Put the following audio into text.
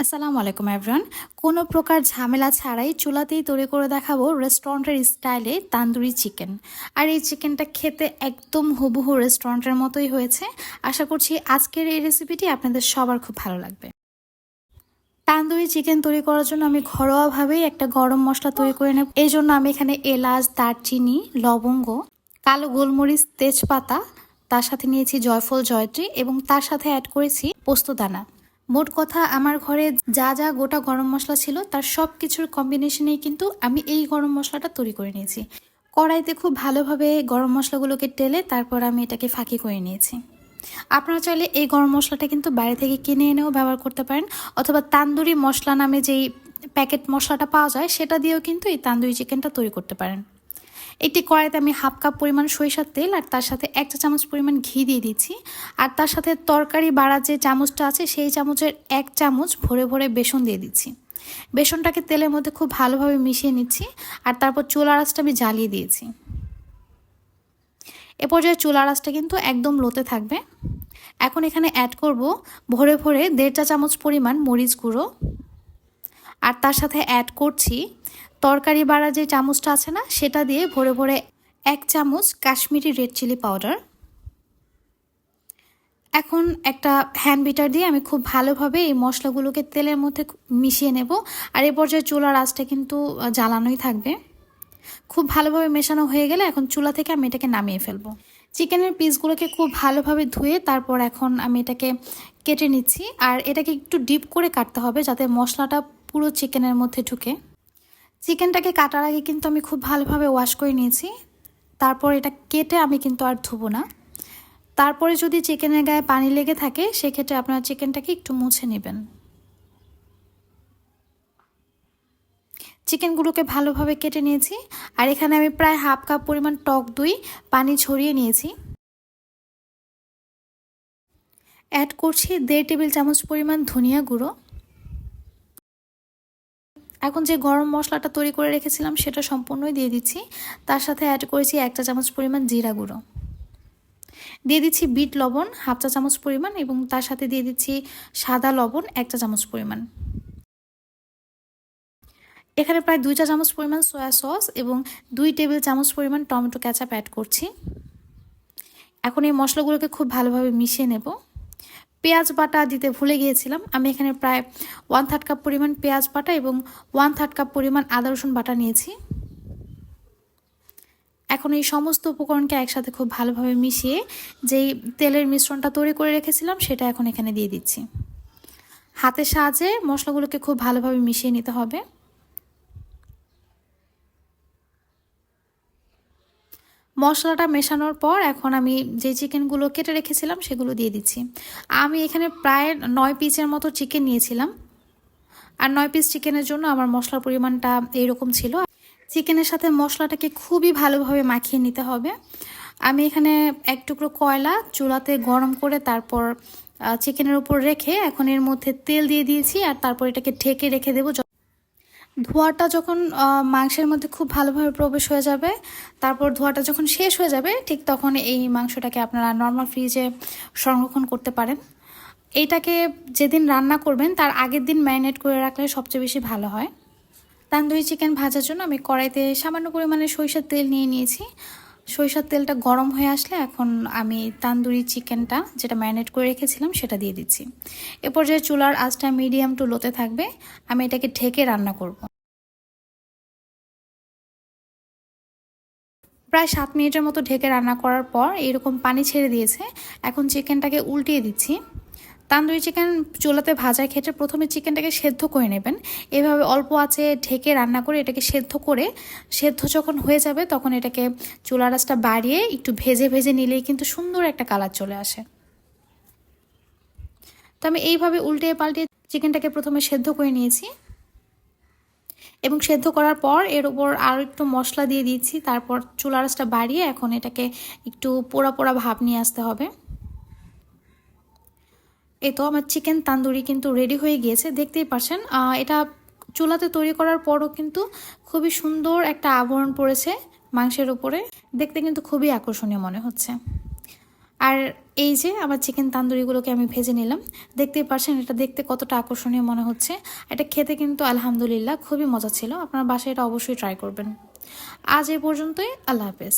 আসসালামু আলাইকুম এভরিওয়ান। কোনো প্রকার ঝামেলা ছাড়াই চুলাতেই তৈরি করে দেখাবো রেস্টুরেন্টের স্টাইলে তান্দুরি চিকেন। আর এই চিকেনটা খেতে একদম হুবহু রেস্টুরেন্টের মতোই হয়েছে। আশা করছি আজকের এই রেসিপিটি আপনাদের সবার খুব ভালো লাগবে। তান্দুরি চিকেন তৈরি করার জন্য আমি ঘরোয়াভাবেই একটা গরম মশলা তৈরি করে নেব। এই জন্য আমি এখানে এলাচ, দারচিনি, লবঙ্গ, কালো গোলমরিচ, তেজপাতা, তার সাথে নিয়েছি জয়ফল, জয়ত্রী এবং তার সাথে অ্যাড করেছি পোস্তদানা। মোট কথা আমার ঘরে যা যা গোটা গরম মশলা ছিল তার সব কিছুর কম্বিনেশনেই কিন্তু আমি এই গরম মশলাটা তৈরি করে নিয়েছি। কড়াইতে খুব ভালোভাবে গরম মশলাগুলোকে টেলে তারপর আমি এটাকে ফাঁকি করে নিয়েছি। আপনারা চাইলে এই গরম মশলাটা কিন্তু বাইরে থেকে কিনে এনেও ব্যবহার করতে পারেন, অথবা তান্দুরি মশলা নামে যেই প্যাকেট মশলাটা পাওয়া যায় সেটা দিয়েও কিন্তু এই তান্দুরি চিকেনটা তৈরি করতে পারেন। একটি কড়াইতে আমি হাফ কাপ পরিমাণ সরিষার তেল আর তার সাথে 1 চা চামচ পরিমাণ ঘি দিয়ে দিচ্ছি। আর তার সাথে তরকারি বাড়ার যে চামচটা আছে সেই চামচের 1 চামচ ভরে ভরে বেসন দিয়ে দিচ্ছি। বেসনটাকে তেলের মধ্যে খুব ভালোভাবে মিশিয়ে নিচ্ছি। আর তারপর চুলার আঁচটা আমি জ্বালিয়ে দিয়েছি। এ পর্যায়ে চুলার আঁচটা কিন্তু একদম লোতে থাকবে। এখন এখানে অ্যাড করব ভরে ভরে 1.5 চা চামচ পরিমাণ মরিচ গুঁড়ো। আর তার সাথে অ্যাড করছি তরকারি বাড়ার যে চামচটা আছে না সেটা দিয়ে ভরে ভরে 1 চামচ কাশ্মীরি রেড চিলি পাউডার। এখন একটা হ্যান্ড বিটার দিয়ে আমি খুব ভালোভাবে এই মশলাগুলোকে তেলের মধ্যে মিশিয়ে নেব। আর এই পর্যায়ে চুলার আঁচটা কিন্তু জ্বালানোই থাকবে। খুব ভালোভাবে মেশানো হয়ে গেলে এখন চুলা থেকে আমি এটাকে নামিয়ে ফেলবো। চিকেনের পিসগুলোকে খুব ভালোভাবে ধুয়ে তারপর এখন আমি এটাকে কেটে নিচ্ছি। আর এটাকে একটু ডিপ করে কাটতে হবে যাতে মশলাটা পুরো চিকেনের মধ্যে ঢুকে। চিকেনটাকে কাটার আগে কিন্তু আমি খুব ভালোভাবে ওয়াশ করে নিয়েছি। তারপর এটা কেটে আমি কিন্তু আর ধুবো না। তারপরে যদি চিকেনের গায়ে পানি লেগে থাকে সেক্ষেত্রে আপনার চিকেনটাকে একটু মুছে নেবেন। চিকেনগুলোকে ভালোভাবে কেটে নিয়েছি। আর এখানে আমি প্রায় হাফ কাপ পরিমাণ টক দই পানি ছড়িয়ে নিয়েছি। অ্যাড করছি 1.5 টেবিল চামচ পরিমাণ ধনিয়া গুঁড়ো। এখন যে গরম মশলাটা তৈরি করে রেখেছিলাম সেটা সম্পূর্ণই দিয়ে দিচ্ছি। তার সাথে অ্যাড করেছি 1 চা চামচ পরিমাণ জিরা গুঁড়ো। দিয়ে দিচ্ছি বিট লবণ হাফ চা চামচ পরিমাণ এবং তার সাথে দিয়ে দিচ্ছি সাদা লবণ 1 চা চামচ পরিমাণ। এখানে প্রায় 2 চা চামচ পরিমাণ সয়া সস এবং 2 টেবিল চামচ পরিমাণ টমেটো কেচাপ অ্যাড করছি। এখন এই মশলাগুলোকে খুব ভালোভাবে মিশিয়ে নেব। পেঁয়াজ বাটা দিতে ভুলে গিয়েছিলাম। আমি এখানে প্রায় 1/3 কাপ পরিমাণ পেঁয়াজ বাটা এবং 1/3 কাপ পরিমাণ আদা রসুন বাটা নিয়েছি। এখন এই সমস্ত উপকরণকে একসাথে খুব ভালোভাবে মিশিয়ে যেই তেলের মিশ্রণটা তৈরি করে রেখেছিলাম সেটা এখন এখানে দিয়ে দিচ্ছি। হাতের সাহায্যে মশলাগুলোকে খুব ভালোভাবে মিশিয়ে নিতে হবে। মশলাটা মেশানোর পর এখন আমি যে চিকেনগুলো কেটে রেখেছিলাম সেগুলো দিয়ে দিচ্ছি। আমি এখানে প্রায় 9 পিসের মতো চিকেন নিয়েছিলাম। আর 9 পিস চিকেনের জন্য আমার মশলার পরিমাণটা এইরকম ছিল। চিকেনের সাথে মশলাটাকে খুবই ভালোভাবে মাখিয়ে নিতে হবে। আমি এখানে 1 টুকরো কয়লা চুলাতে গরম করে তারপর চিকেনের উপর রেখে এখন এর মধ্যে তেল দিয়ে দিয়েছি। আর তারপর এটাকে ঢেকে রেখে দেবো। ধোঁয়াটা যখন মাংসের মধ্যে খুব ভালোভাবে প্রবেশ হয়ে যাবে, তারপর ধোঁয়াটা যখন শেষ হয়ে যাবে ঠিক তখন এই মাংসটাকে আপনারা নর্মাল ফ্রিজে সংরক্ষণ করতে পারেন। এইটাকে যেদিন রান্না করবেন তার আগের দিন ম্যারিনেট করে রাখলে সবচেয়ে বেশি ভালো হয়। তান্দুরি চিকেন ভাজার জন্য আমি কড়াইতে সামান্য পরিমাণে সরিষার তেল নিয়ে নিয়েছি। সরিষার তেলটা গরম হয়ে আসলে এখন আমি তান্দুরি চিকেনটা যেটা ম্যারিনেট করে রেখেছিলাম সেটা দিয়ে দিচ্ছি। এ পর্যায়ে চুলার আঁচটা মিডিয়াম টু লোতে থাকবে। আমি এটাকে ঢেকে রান্না করব। প্রায় 7 মিনিটের মতো ঢেকে রান্না করার পর এরকম পানি ছেড়ে দিয়েছে। এখন চিকেনটাকে উল্টিয়ে দিচ্ছি। তান্দুরি চিকেন চুলাতে ভাজার ক্ষেত্রে প্রথমে চিকেনটাকে সেদ্ধ করে নেবেন। এভাবে অল্প আঁচে ঢেকে রান্না করে এটাকে সেদ্ধ যখন হয়ে যাবে তখন এটাকে চুলার আঁচটা বাড়িয়ে একটু ভেজে ভেজে নিলেই কিন্তু সুন্দর একটা কালার চলে আসে। তো আমি এইভাবে উল্টে পাল্টে চিকেনটাকে প্রথমে সেদ্ধ করে নিয়েছি এবং সেদ্ধ করার পর এর উপর আরও একটু মশলা দিয়ে দিয়েছি। তারপর চুলার আঁচটা বাড়িয়ে এখন এটাকে একটু পোড়া পোড়া ভাব নিয়ে আসতে হবে। এই তো আমার চিকেন তান্দুরি কিন্তু রেডি হয়ে গিয়েছে, দেখতেই পাচ্ছেন। এটা চুলাতে তৈরি করার পরও কিন্তু খুবই সুন্দর একটা আবরণ পড়েছে মাংসের উপরে, দেখতে কিন্তু খুবই আকর্ষণীয় মনে হচ্ছে। আর এই যে আমার চিকেন তান্দুরিগুলোকে আমি ভেজে নিলাম। দেখতেই পারছেন এটা দেখতে কতটা আকর্ষণীয় মনে হচ্ছে। এটা খেতে কিন্তু আলহামদুলিল্লাহ খুবই মজা ছিল। আপনার বাসায় এটা অবশ্যই ট্রাই করবেন। আজ এই পর্যন্তই। আল্লাহ হাফেজ।